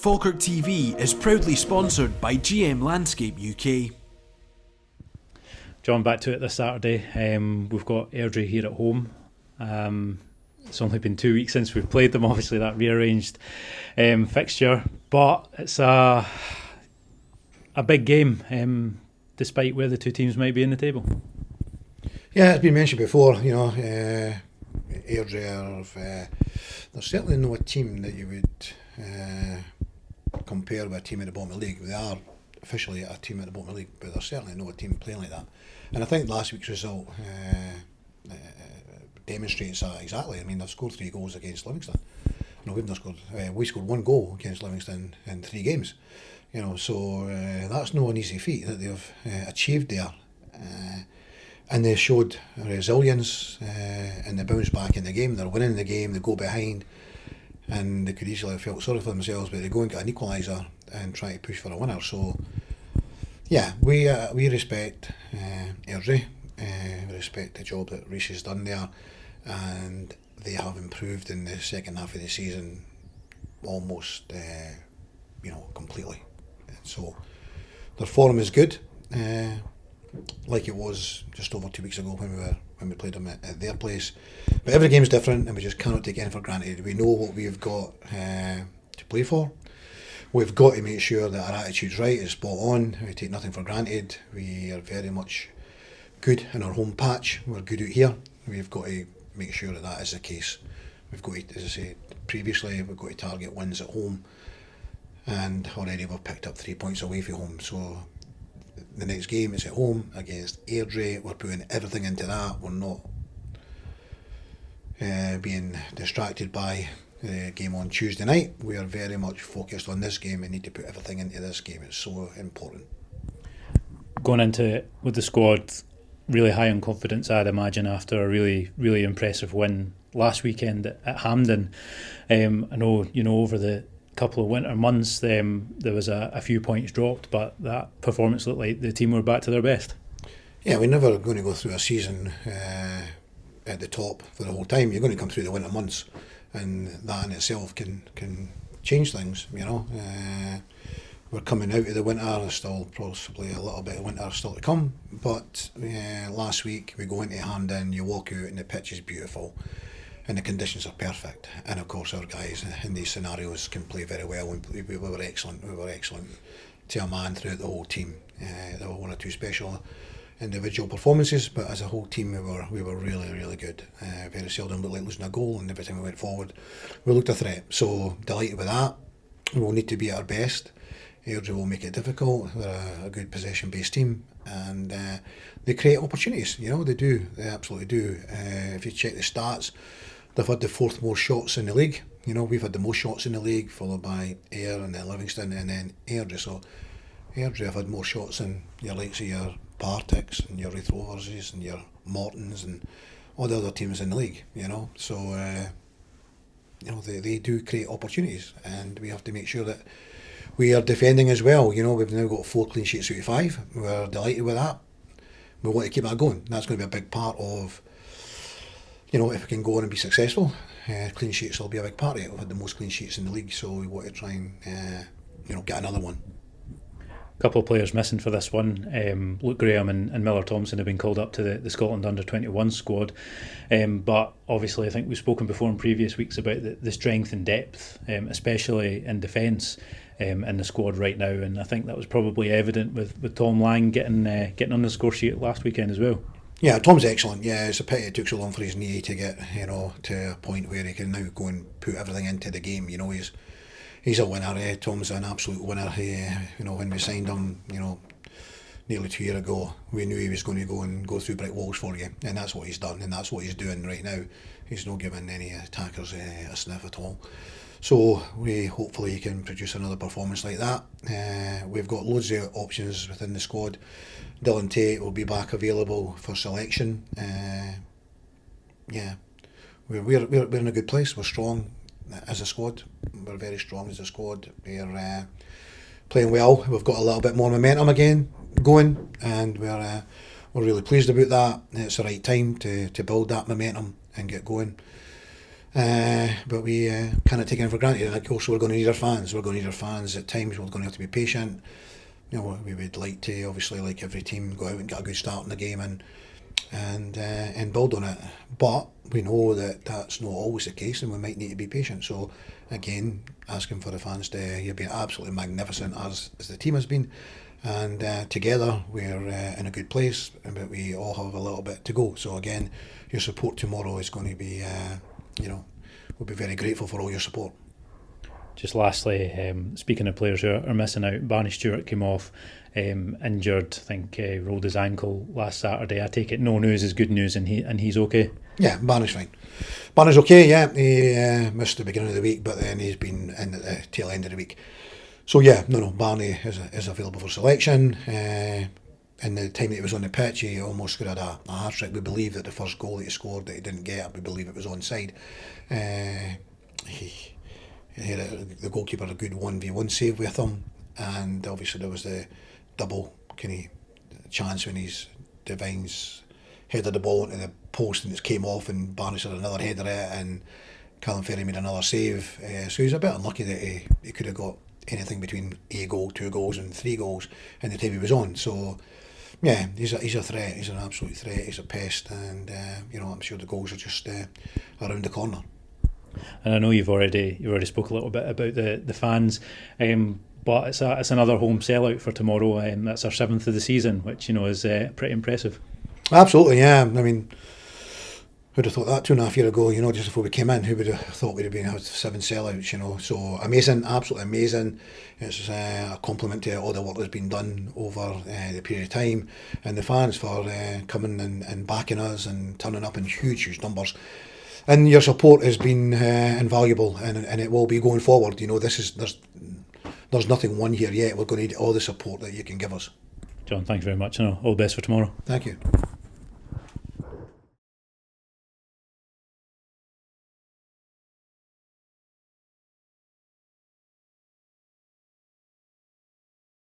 Falkirk TV is proudly sponsored by GM Landscape UK. John, back to it this Saturday. We've got Airdrie here at home. It's only been 2 weeks since we've played them, obviously that rearranged fixture, but it's a big game, despite where the two teams might be in the table. Yeah, it's been mentioned before, Airdrie are, they're certainly not a team that you would compare with a team at the bottom of the league. They are officially a team at the bottom of the league, but they're certainly not a team playing like that. And I think last week's result demonstrates that exactly. I mean, they've scored 3 goals against Livingston. No, we've not scored. We scored 1 goal against Livingston in 3 games. So that's no an easy feat that they've achieved there. And they showed resilience and they bounced back in the game. They're winning the game, they go behind, and they could easily have felt sorry for themselves, but they go and get an equaliser and try to push for a winner. So, yeah, we respect Airdrie, we respect the job that Reece has done there, and they have improved in the second half of the season almost, completely. So, their form is good. Like it was just over 2 weeks ago when we played them at their place. But every game's different and we just cannot take anything for granted. We know what we've got to play for. We've got to make sure that our attitude's right, is spot on. We take nothing for granted. We are very much good in our home patch. We're good out here. We've got to make sure that that is the case. We've got to, as I said previously, we've got to target wins at home. And already we've picked up 3 points away from home. So the next game is at home against Airdrie. We're putting everything into that. We're not being distracted by the game on Tuesday night. We are very much focused on this game and need to put everything into this game. It's so important. Going into it with the squad really high on confidence, I'd imagine, after a really, really impressive win last weekend at Hampden. I know, over the couple of winter months there was a few points dropped, but that performance looked like the team were back to their best. Yeah, we're never going to go through a season at the top for the whole time. You're going to come through the winter months, and that in itself can change things. We're coming out of the winter. There's still possibly a little bit of winter still to come, but last week we go into Hampden, you walk out and the pitch is beautiful and the conditions are perfect, and of course our guys in these scenarios can play very well. We were excellent to a man throughout the whole team. There were 1 or 2 special individual performances, but as a whole team we were really, really good. Very seldom looked like losing a goal, and every time we went forward we looked a threat. So delighted with that. We will need to be at our best. Airdrie will make it difficult. They're a good possession based team, and they create opportunities. They do, they absolutely do. If you check the stats, they've had the 4th most shots in the league. We've had the most shots in the league, followed by Ayr and then Livingston and then Airdrie. So Airdrie have had more shots than your likes of your Partics and your Wraith Rovers and your Mortons and all the other teams in the league. So they do create opportunities, and we have to make sure that we are defending as well. We've now got 4 clean sheets out of 5. We're delighted with that. We want to keep that going. That's going to be a big part of, if we can go on and be successful, clean sheets will be a big part of it. We've had the most clean sheets in the league, so we want to try and, get another one. A couple of players missing for this one. Luke Graham and Miller Thompson have been called up to the Scotland under-21 squad. But obviously I think we've spoken before in previous weeks about the strength and depth, especially in defence, in the squad right now. And I think that was probably evident with Tom Lang getting on the score sheet last weekend as well. Yeah, Tom's excellent. Yeah, it's a pity it took so long for his knee to get, to a point where he can now go and put everything into the game. He's a winner. Tom's an absolute winner. When we signed him, nearly 2 years ago, we knew he was going to go and go through brick walls for you, and that's what he's done, and that's what he's doing right now. He's not giving any attackers a sniff at all. So we hopefully can produce another performance like that. We've got loads of options within the squad. Dylan Tate will be back available for selection. We're in a good place. We're strong as a squad. We're very strong as a squad. We're playing well. We've got a little bit more momentum again going, and we're really pleased about that. It's the right time to build that momentum and get going. but we cannot take it for granted. And of course, we're going to need our fans. We're going to need our fans at times. We're going to have to be patient. You know, we would like to, obviously, like every team, go out and get a good start in the game and build on it. But we know that that's not always the case, and we might need to be patient. So again, asking for the fans to, you've been absolutely magnificent as the team has been, and together we're in a good place, but we all have a little bit to go. So again, your support tomorrow is going to be, we'll be very grateful for all your support. Just lastly, speaking of players who are missing out, Barney Stewart came off injured. I think rolled his ankle last Saturday. I take it no news is good news, and he's okay. Yeah, Barney's fine. Barney's okay. Yeah, he missed the beginning of the week, but then he's been in at the tail end of the week. So yeah, no, Barney is available for selection. In the time that he was on the pitch, he almost scored a hat-trick. We believe that the first goal that he scored that he didn't get, we believe it was onside. He had the goalkeeper a good 1v1 save with him, and obviously there was the double kind of chance when Devines headed the ball into the post and it came off, and Barnes had another header at it, and Callum Ferry made another save. So he's a bit unlucky that he could have got anything between a goal, 2 goals and 3 goals in the time he was on. So yeah, he's a threat. He's an absolute threat. He's a pest, and I'm sure the goals are just around the corner. And I know you've already spoke a little bit about the fans, but it's another home sellout for tomorrow. That's our 7th of the season, which is pretty impressive. Absolutely, yeah. I mean, who'd have thought that 2.5 years ago? Just before we came in, who would have thought we'd have been out 7 sellouts? So amazing, absolutely amazing. It's a compliment to all the work that's been done over the period of time, and the fans for coming and backing us and turning up in huge numbers. And your support has been invaluable, and it will be going forward. There's nothing won here yet. We're going to need all the support that you can give us. John, thanks very much. All the best for tomorrow. Thank you.